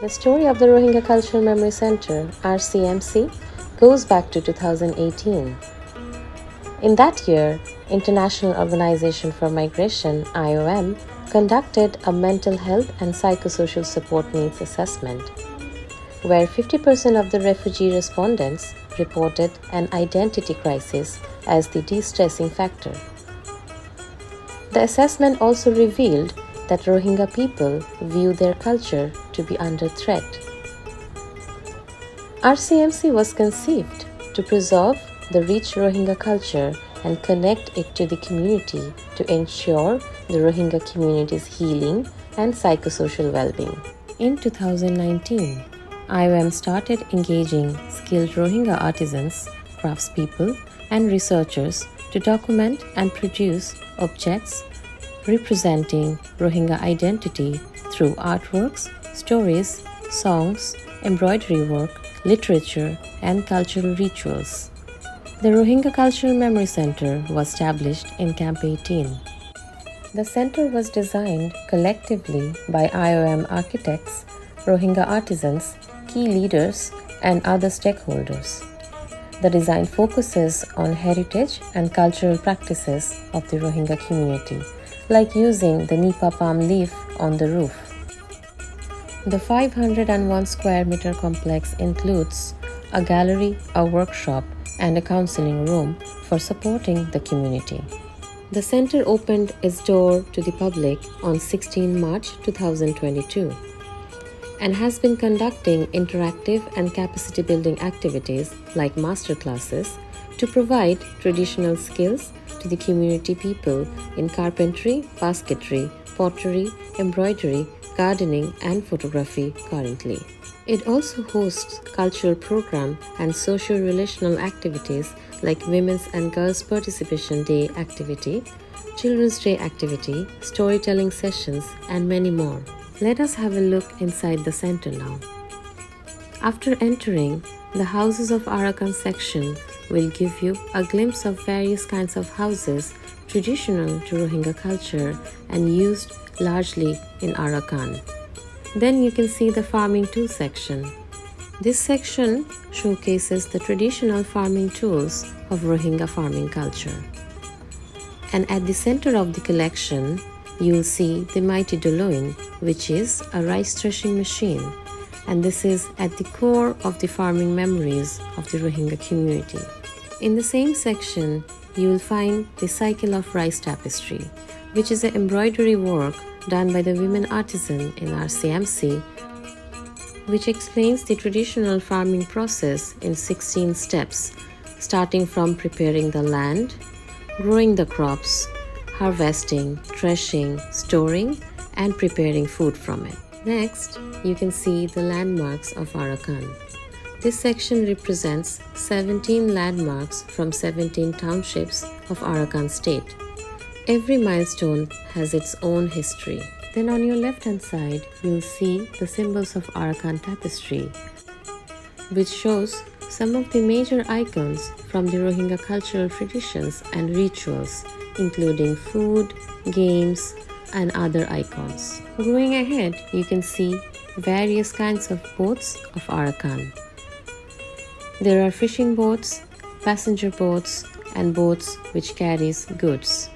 The story of the Rohingya Cultural Memory Center, RCMC, goes back to 2018. In that year, International Organization for Migration, IOM, conducted a mental health and psychosocial support needs assessment, where 50% of the refugee respondents reported an identity crisis as the de-stressing factor. The assessment also revealed that Rohingya people view their culture to be under threat. RCMC was conceived to preserve the rich Rohingya culture and connect it to the community to ensure the Rohingya community's healing and psychosocial well-being. In 2019, IOM started engaging skilled Rohingya artisans, craftspeople, and researchers to document and produce objects representing Rohingya identity through artworks, stories, songs, embroidery work, literature, and cultural rituals. The Rohingya Cultural Memory Center was established in Camp 18. The center was designed collectively by IOM architects, Rohingya artisans, key leaders, and other stakeholders. The design focuses on heritage and cultural practices of the Rohingya community, like using the nipa palm leaf on the roof. The 501 square meter complex includes a gallery, a workshop, and a counseling room for supporting the community. The center opened its door to the public on 16 March 2022 and has been conducting interactive and capacity building activities like master classes to provide traditional skills to the community people in carpentry, basketry, pottery, embroidery, gardening, and photography currently. It also hosts cultural program and socio-relational activities like Women's and Girls Participation Day activity, Children's Day activity, storytelling sessions, and many more. Let us have a look inside the center now. After entering, the Houses of Arakan section will give you a glimpse of various kinds of houses traditional to Rohingya culture and used largely in Arakan. Then you can see the farming tools section. This section showcases the traditional farming tools of Rohingya farming culture. And at the center of the collection, you'll see the mighty Doloin, which is a rice threshing machine. And this is at the core of the farming memories of the Rohingya community. In the same section, you will find the cycle of rice tapestry, which is an embroidery work done by the women artisan in RCMC, which explains the traditional farming process in 16 steps, starting from preparing the land, growing the crops, harvesting, threshing, storing, and preparing food from it. Next, you can see the landmarks of Arakan. This section represents 17 landmarks from 17 townships of Arakan state. Every milestone has its own history. Then on your left-hand side, you'll see the symbols of Arakan tapestry, which shows some of the major icons from the Rohingya cultural traditions and rituals, including food, games, and other icons. Going ahead, you can see various kinds of boats of Arakan. There are fishing boats, passenger boats, and boats which carries goods.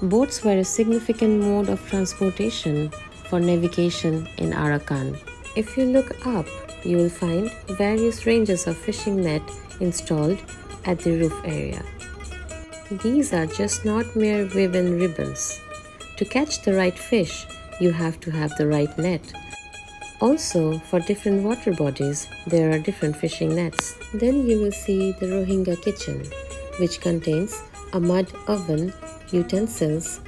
Boats were a significant mode of transportation for navigation in Arakan. If you look up, you will find various ranges of fishing net installed at the roof area. These are just not mere woven ribbons. To catch the right fish, you have to have the right net. Also, for different water bodies, there are different fishing nets. Then you will see the Rohingya kitchen, which contains a mud oven, utensils,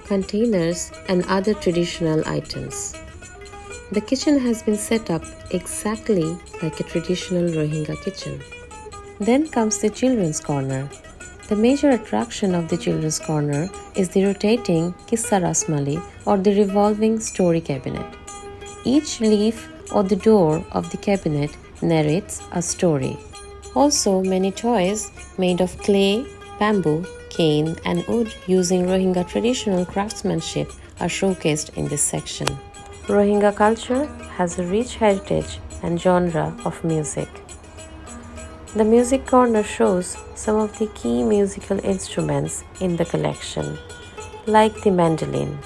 containers, and other traditional items. The kitchen has been set up exactly like a traditional Rohingya kitchen. Then comes the children's corner. The major attraction of the children's corner is the rotating Kissa Rasmali or the revolving story cabinet. Each leaf or the door of the cabinet narrates a story. Also, many toys made of clay, bamboo, cane, and wood using Rohingya traditional craftsmanship are showcased in this section. Rohingya culture has a rich heritage and genre of music. The Music Corner shows some of the key musical instruments in the collection, like the mandolin.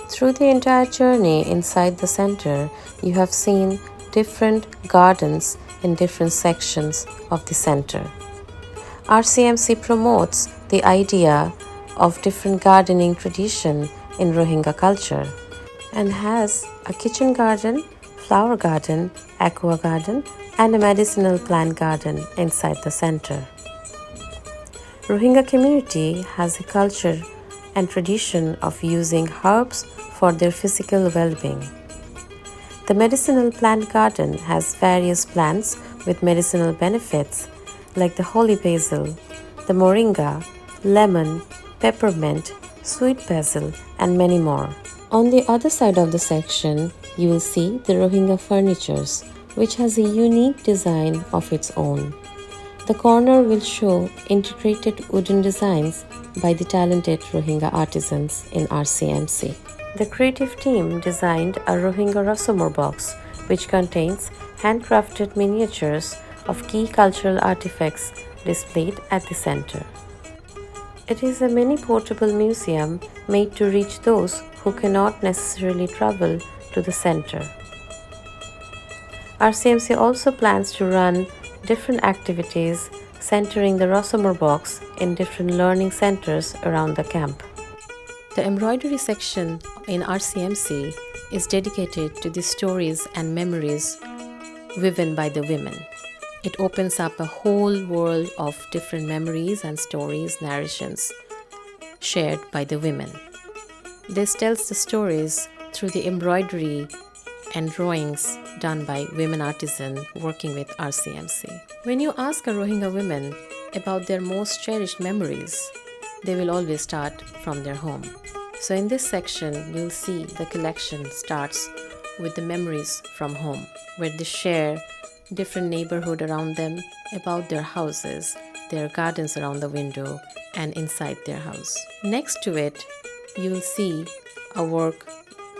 Through the entire journey inside the center, you have seen different gardens in different sections of the center. RCMC promotes the idea of different gardening tradition in Rohingya culture and has a kitchen garden, flower garden, aqua garden, and a medicinal plant garden inside the center. Rohingya community has a culture and tradition of using herbs for their physical well-being. The medicinal plant garden has various plants with medicinal benefits like the holy basil, the moringa, lemon, peppermint, sweet basil, and many more. On the other side of the section, you will see the Rohingya furnitures, which has a unique design of its own. The corner will show integrated wooden designs by the talented Rohingya artisans in RCMC. The creative team designed a Rohingya Rasomor box, which contains handcrafted miniatures of key cultural artifacts displayed at the center. It is a mini portable museum made to reach those who cannot necessarily travel to the center. RCMC also plans to run different activities centering the Rasomor box in different learning centers around the camp. The embroidery section in RCMC is dedicated to the stories and memories woven by the women. It opens up a whole world of different memories and stories, narrations shared by the women. This tells the stories through the embroidery and drawings done by women artisans working with RCMC. When you ask a Rohingya women about their most cherished memories, they will always start from their home. So in this section, you'll see the collection starts with the memories from home, where they share different neighborhood around them, about their houses, their gardens around the window, and inside their house. Next to it, you'll see a work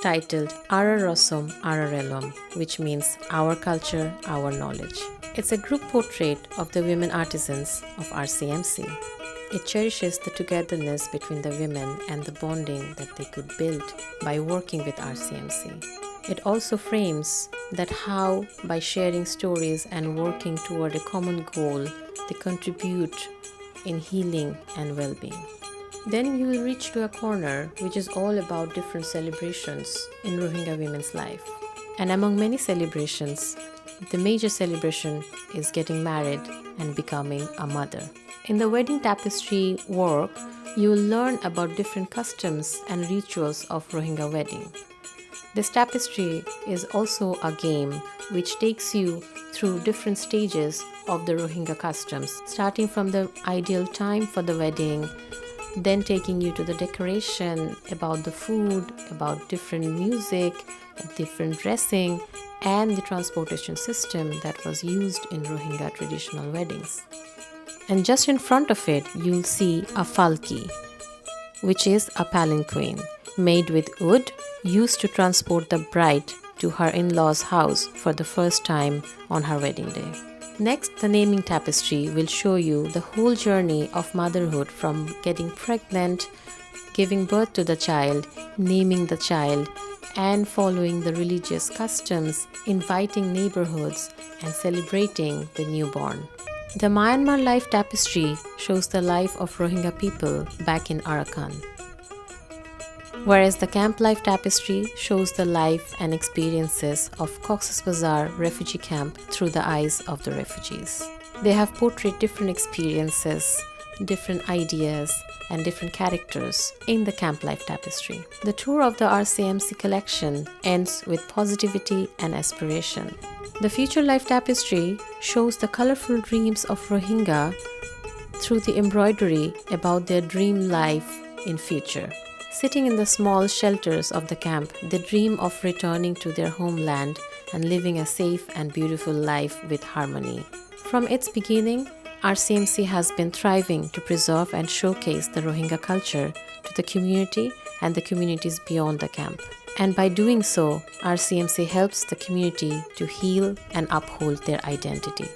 titled Ara Rosom Ara Relom, which means Our Culture, Our Knowledge. It's a group portrait of the women artisans of RCMC. It cherishes the togetherness between the women and the bonding that they could build by working with RCMC. It also frames that how, by sharing stories and working toward a common goal, they contribute in healing and well-being. Then you will reach to a corner which is all about different celebrations in Rohingya women's life. And among many celebrations, the major celebration is getting married and becoming a mother. In the wedding tapestry work, you will learn about different customs and rituals of Rohingya wedding. This tapestry is also a game which takes you through different stages of the Rohingya customs, starting from the ideal time for the wedding, then taking you to the decoration, about the food, about different music, different dressing, and the transportation system that was used in Rohingya traditional weddings. And just in front of it, you'll see a falki, which is a palanquin made with wood used to transport the bride to her in-laws' house for the first time on her wedding day. Next, the naming tapestry will show you the whole journey of motherhood, from getting pregnant, giving birth to the child, naming the child, and following the religious customs, inviting neighborhoods, and celebrating the newborn. The Myanmar Life Tapestry shows the life of Rohingya people back in Arakan, whereas the Camp Life Tapestry shows the life and experiences of Cox's Bazar refugee camp through the eyes of the refugees. They have portrayed different experiences, different ideas, and different characters in the Camp Life Tapestry. The tour of the RCMC collection ends with positivity and aspiration. The Future Life Tapestry shows the colorful dreams of Rohingya through the embroidery about their dream life in future. Sitting in the small shelters of the camp, they dream of returning to their homeland and living a safe and beautiful life with harmony. From its beginning, RCMC has been thriving to preserve and showcase the Rohingya culture to the community and the communities beyond the camp. And by doing so, RCMC helps the community to heal and uphold their identity.